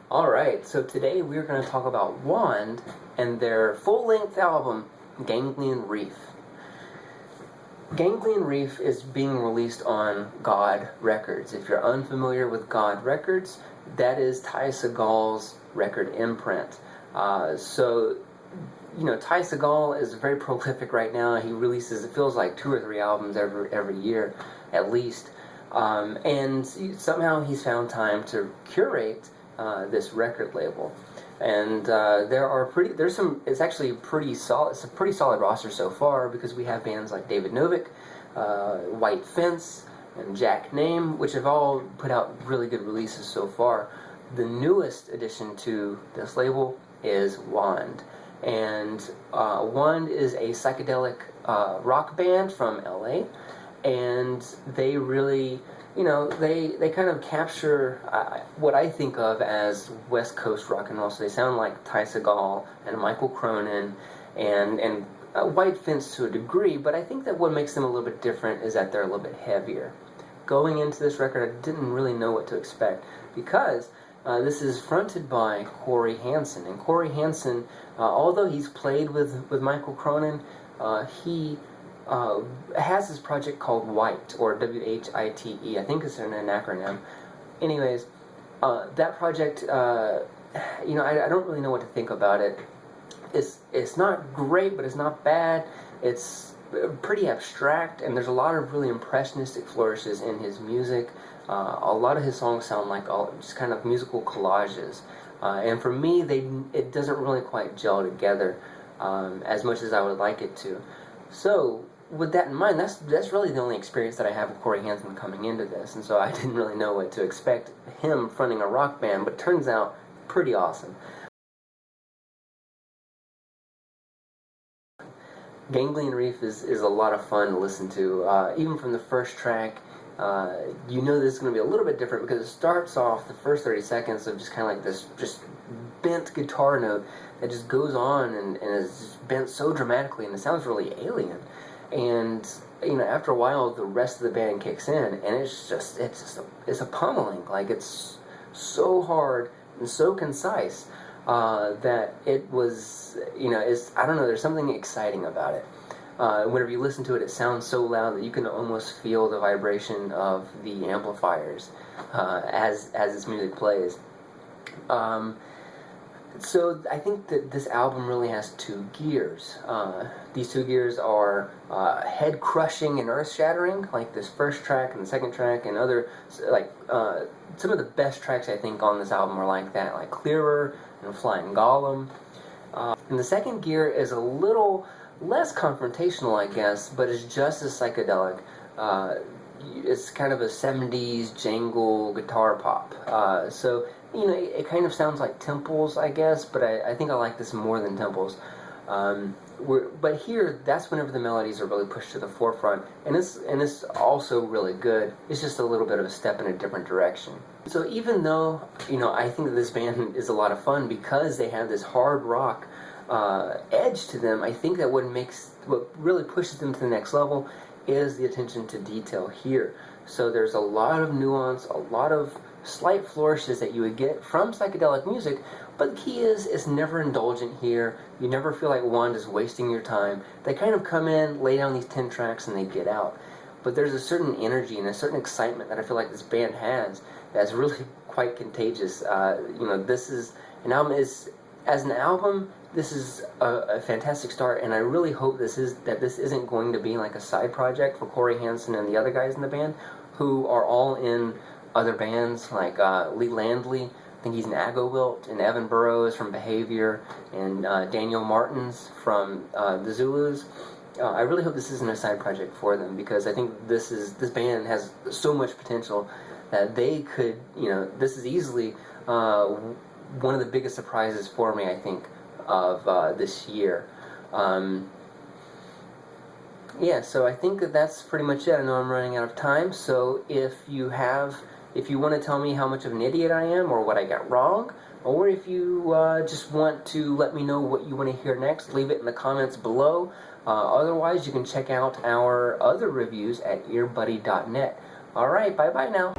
Alright, so today we're going to talk about Wand and their full-length album, Ganglion Reef. Ganglion Reef is being released on God Records. If you're unfamiliar with God Records, that is Ty Segall's record imprint. Ty Segall is very prolific right now. He releases, it feels like 2 or 3 albums every year, at least. And somehow he's found time to curate this record label, and it's actually pretty solid. It's a pretty solid roster so far because we have bands like David Novik, White Fence, and Jack Name, which have all put out really good releases so far. The newest addition to this label is Wand, and Wand is a psychedelic rock band from LA, and they really, they kind of capture what I think of as West Coast rock and roll. So they sound like Ty Segall and Michael Cronin and White Fence to a degree, but I think that what makes them a little bit different is that they're a little bit heavier. Going into this record, I didn't really know what to expect because this is fronted by Corey Hansen, and Corey Hansen, although he's played with Michael Cronin, he has this project called White, or W-H-I-T-E. I think it's an acronym. Anyways, that project, I don't really know what to think about it. It's not great, but it's not bad. It's pretty abstract, and there's a lot of really impressionistic flourishes in his music. A lot of his songs sound like just kind of musical collages. And for me, it doesn't really quite gel together as much as I would like it to. So, with that in mind, that's really the only experience that I have with Corey Hansen coming into this, and so I didn't really know what to expect him fronting a rock band, but turns out pretty awesome. Ganglion Reef is a lot of fun to listen to. Even from the first track, this is going to be a little bit different because it starts off the first 30 seconds of just kind of like this just bent guitar note that just goes on and is just bent so dramatically, and it sounds really alien. And after a while, the rest of the band kicks in, and it's a pummeling. Like, it's so hard and so concise that it was, I don't know. There's something exciting about it. Whenever you listen to it, it sounds so loud that you can almost feel the vibration of the amplifiers as this music plays. So I think that this album really has 2 gears. These 2 gears are head-crushing and earth-shattering, like this first track and the second track, and other, some of the best tracks I think on this album are like that, like Clearer and Flying Golem. And the second gear is a little less confrontational, I guess, but it's just as psychedelic. It's kind of a 70s jangle guitar pop. It kind of sounds like Temples, I guess, but I think I like this more than Temples. But here, that's whenever the melodies are really pushed to the forefront, and it's also really good. It's just a little bit of a step in a different direction. So even though, I think that this band is a lot of fun because they have this hard rock edge to them, I think that what really pushes them to the next level is the attention to detail here. So there's a lot of nuance, a lot of slight flourishes that you would get from psychedelic music, but the key is it's never indulgent here. You never feel like Wand is wasting your time. They kind of come in, lay down these 10 tracks, and they get out. But there's a certain energy and a certain excitement that I feel like this band has that's really quite contagious. This is an album. As an album, this is a fantastic start, and I really hope this isn't going to be like a side project for Corey Hansen and the other guys in the band, who are all in other bands like Lee Landley. I think he's in Aggowilt, and Evan Burrows from Behavior, and Daniel Martins from the Zulus. I really hope this isn't a side project for them, because I think this band has so much potential that they could, this is easily one of the biggest surprises for me, I think, of this year. So I think that's pretty much it. I know I'm running out of time, so if you want to tell me how much of an idiot I am, or what I got wrong, or if you just want to let me know what you want to hear next, leave it in the comments below. Otherwise, you can check out our other reviews at earbuddy.net. Alright, bye-bye now.